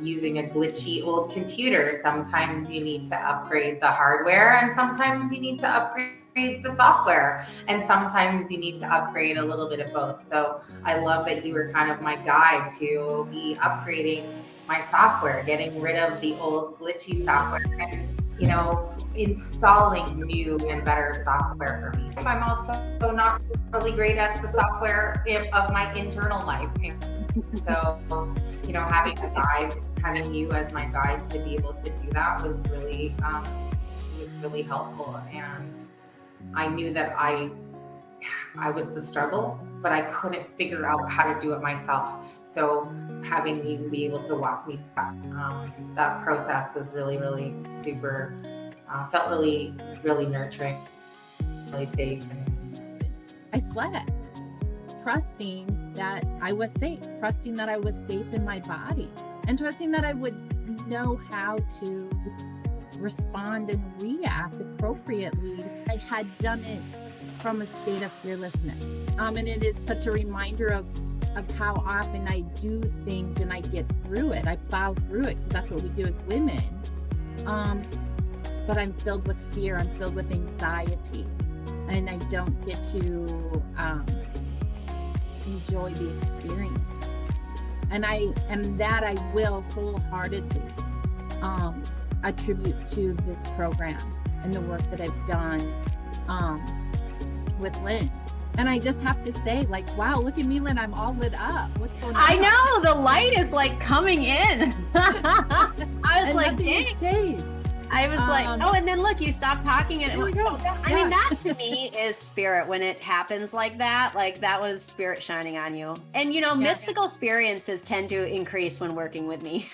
using a glitchy old computer. Sometimes you need to upgrade the hardware, and sometimes you need to upgrade the software, and sometimes you need to upgrade a little bit of both. So I love that you were kind of my guide to be upgrading my software, getting rid of the old glitchy software, and installing new and better software for me. I'm also not really great at the software of my internal life. So, having you as my guide to be able to do that was really helpful. And I knew that I was the struggle, but I couldn't figure out how to do it myself. So having you be able to walk me through that process was really, really super, felt really, really nurturing, really safe. I slept, trusting that I was safe in my body, and trusting that I would know how to respond and react appropriately. I had done it from a state of fearlessness. And it is such a reminder of how often I do things and I get through it. I plow through it because that's what we do as women. But I'm filled with fear. I'm filled with anxiety. And I don't get to enjoy the experience. And I will wholeheartedly attribute to this program and the work that I've done with Lynn. And I just have to say, wow, look at me, Lynn, I'm all lit up. What's going on? I know, the light is coming in. I was like, dang. I was and then look, you stopped talking and that to me is spirit when it happens like that. That was spirit shining on you. And mystical experiences tend to increase when working with me.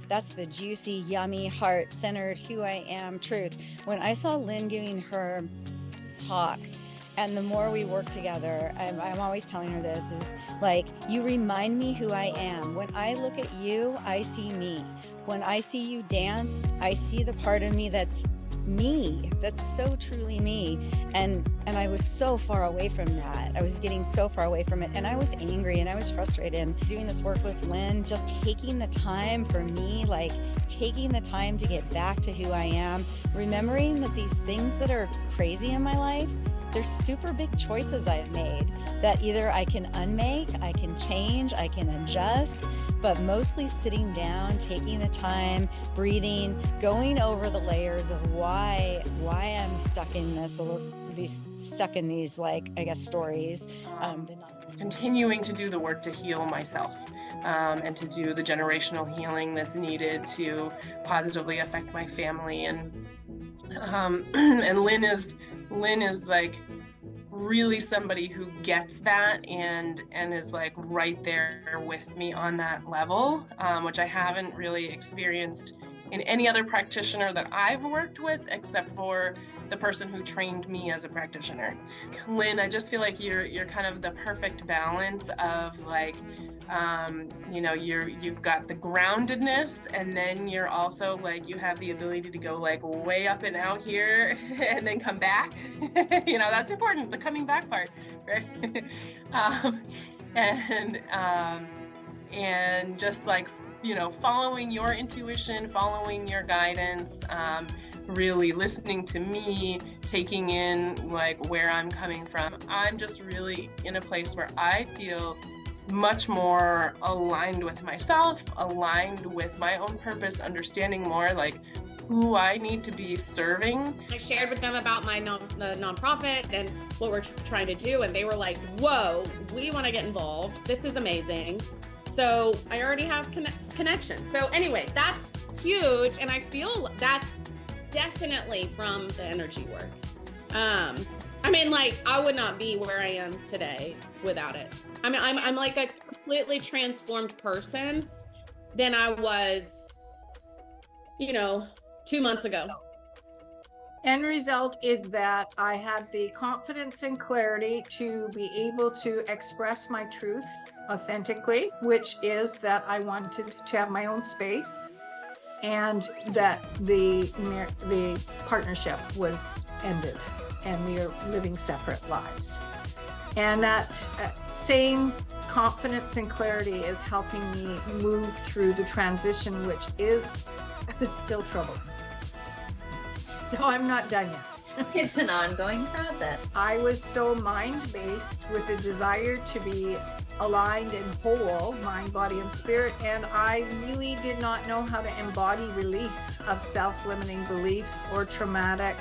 That's the juicy, yummy, heart-centered, who I am truth. When I saw Lynn giving her talk, and the more we work together, I'm always telling her this, is you remind me who I am. When I look at you, I see me. When I see you dance, I see the part of me that's me, that's so truly me. And I was so far away from that. I was getting so far away from it. And I was angry and I was frustrated. And doing this work with Lynn, just taking the time for me, taking the time to get back to who I am, remembering that these things that are crazy in my life, there's super big choices I've made that either I can unmake, I can change, I can adjust, but mostly sitting down, taking the time, breathing, going over the layers of why I'm stuck in these stories. Continuing to do the work to heal myself and to do the generational healing that's needed to positively affect my family. And Lynn is really somebody who gets that and is right there with me on that level, which I haven't really experienced in any other practitioner that I've worked with, except for the person who trained me as a practitioner. Lynn, I just feel like you're kind of the perfect balance of you've got the groundedness, and then you're also you have the ability to go way up and out here and then come back. That's important, the coming back part, right? And just following your intuition, following your guidance, really listening to me, taking in where I'm coming from. I'm just really in a place where I feel much more aligned with myself, aligned with my own purpose, understanding more who I need to be serving. I shared with them about my the nonprofit and what we're trying to do, and they were like, whoa, we want to get involved. This is amazing. So I already have connection. So anyway, that's huge. And I feel that's definitely from the energy work. I would not be where I am today without it. I'm a completely transformed person than I was, 2 months ago. End result is that I had the confidence and clarity to be able to express my truth authentically, which is that I wanted to have my own space, and that the partnership was ended and we are living separate lives. And that same confidence and clarity is helping me move through the transition, which is still trouble. So I'm not done yet. It's an ongoing process. I was so mind-based with a desire to be aligned and whole, mind, body, and spirit, and I really did not know how to embody release of self-limiting beliefs or traumatic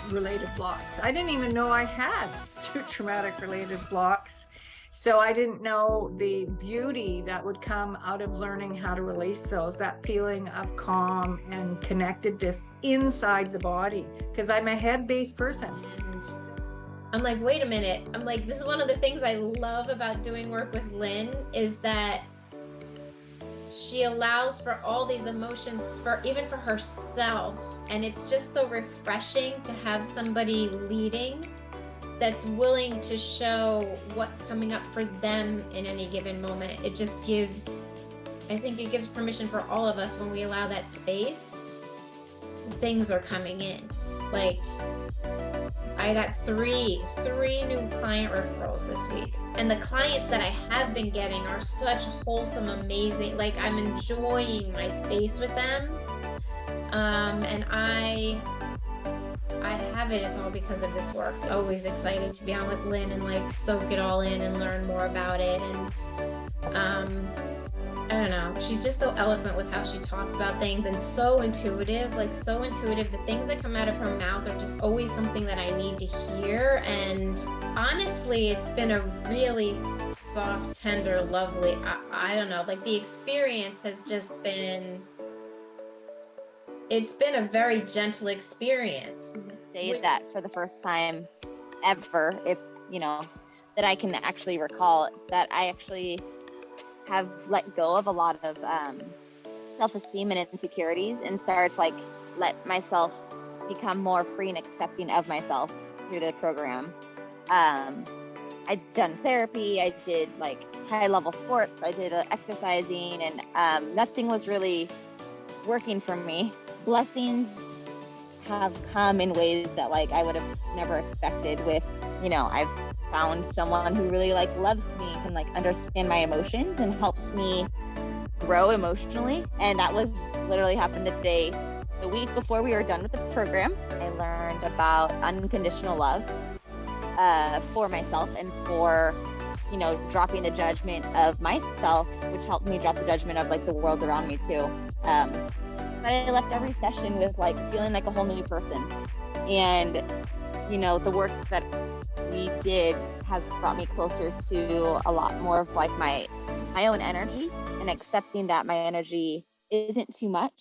related blocks. I didn't even know I had two traumatic related blocks. So I didn't know the beauty that would come out of learning how to release those, that feeling of calm and connectedness inside the body, because I'm a head-based person. And I'm like, wait a minute. I'm like, this is one of the things I love about doing work with Lynn, is that she allows for all these emotions, for even for herself. And it's just so refreshing to have somebody leading that's willing to show what's coming up for them in any given moment. It just gives, I think it gives permission for all of us when we allow that space. Things are coming in. Like, I got three new client referrals this week. And the clients that I have been getting are such wholesome, amazing, like I'm enjoying my space with them. And I have it, it's all because of this work. Always excited to be on with Lynn and like soak it all in and learn more about it. And I don't know, she's just so eloquent with how she talks about things, and so intuitive, like so intuitive. The things that come out of her mouth are just always something that I need to hear. And honestly, it's been a really soft, tender, lovely, I don't know, like the experience has just been, it's been a very gentle experience. Say that for the first time ever, if you know, that I can actually recall, that I actually have let go of a lot of self-esteem and insecurities, and started to like let myself become more free and accepting of myself through the program. I'd done therapy, I did like high-level sports, I did exercising, and nothing was really working for me. Blessings have come in ways that like I would have never expected. With, you know, I've found someone who really like loves me, can like understand my emotions and helps me grow emotionally. And that was literally happened the week before we were done with the program. I learned about unconditional love for myself, and for, you know, dropping the judgment of myself, which helped me drop the judgment of like the world around me too. But I left every session with like feeling like a whole new person. And, you know, the work that we did has brought me closer to a lot more of like my own energy, and accepting that my energy isn't too much,